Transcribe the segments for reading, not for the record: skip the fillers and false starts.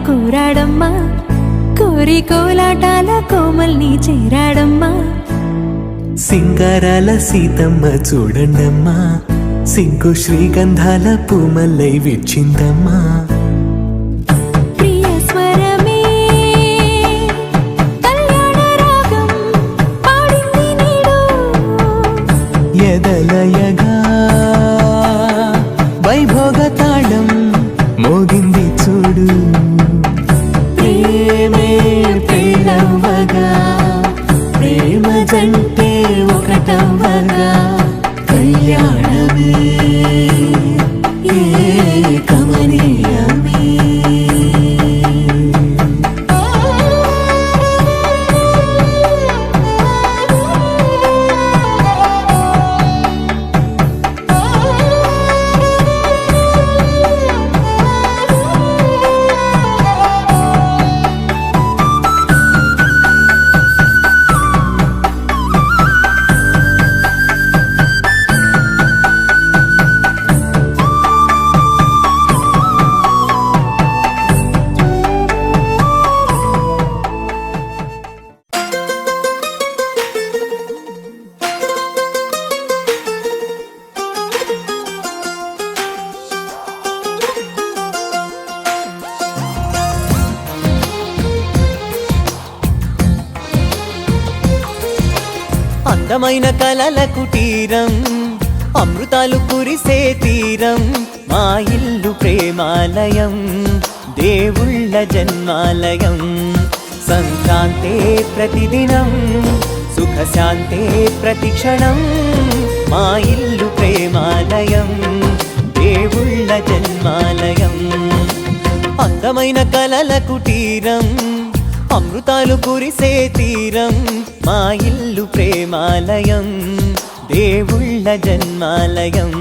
కోరాడమ్మా, కోరి కోలాటాల కోమల్ని చేరాడమ్మా. సింగారాల సీతమ్మ చూడండమ్మా, సింకు శ్రీగంధాల పూమల్లై విచ్చిందమ్మా. ప్రియ స్వరమే కళ్యాణ రాగం పాడింది నేడు, ఎదలయగా వైభోగ తాళం మోగింది చూడు. ప్రేమే ప్రేమవగా, ప్రేమ జంటే ఒకటవగా, కళ్యాణమే కమనీయమే. అందమైన కలల కుటీరం, అమృతాలు కురిసే తీరం, మా ఇల్లు ప్రేమాలయం, దేవుళ్ళ జన్మాలయం. సంక్రాంతే ప్రతిదినం, సుఖశాంతే ప్రతిక్షణం, మా ఇల్లు ప్రేమాలయం, దేవుళ్ళ జన్మాలయం. అందమైన కలల కుటీరం, అమృతాలు కురిసే తీరం, మా ఇల్లు ప్రేమాలయం, దేవుళ్ళ జన్మాలయం.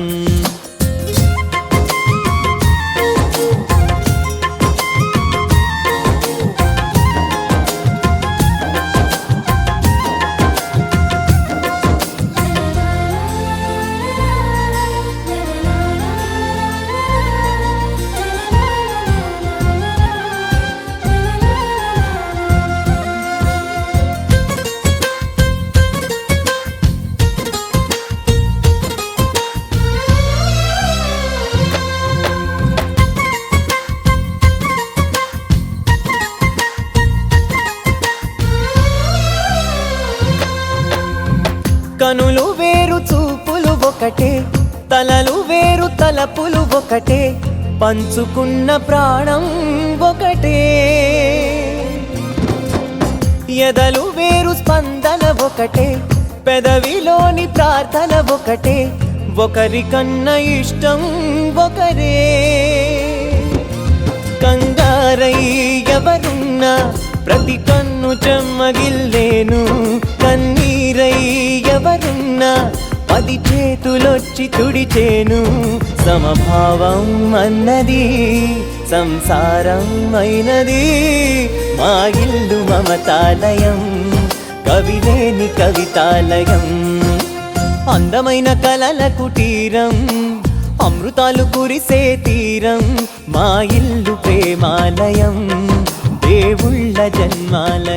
కనులు వేరు చూపులు ఒకటే, తలలు వేరు తలపులు ఒకటే, పంచుకున్న ప్రాణం ఒకటే. ఎదలు వేరు స్పందన ఒకటే, పెదవిలోని ప్రార్థన ఒకటే, ఒకరికన్నా ఇష్టం ఒకరే. కంగారై ఎవరున్నా ప్రతి కన్ను చెమ్మగిల్లేను, కన్నీరై ఎవరున్నా 10 చేతులొచ్చి తుడిచేను. సమభావం అన్నది సంసారం అయినది, మా ఇల్లు మమతాలయం, కవిలేని కవితాలయం. అందమైన కలల కుటీరం, అమృతాలు కురిసే తీరం, మా ఇల్లు ప్రేమాలయం, దేవుళ్ళ జన్మాలయం.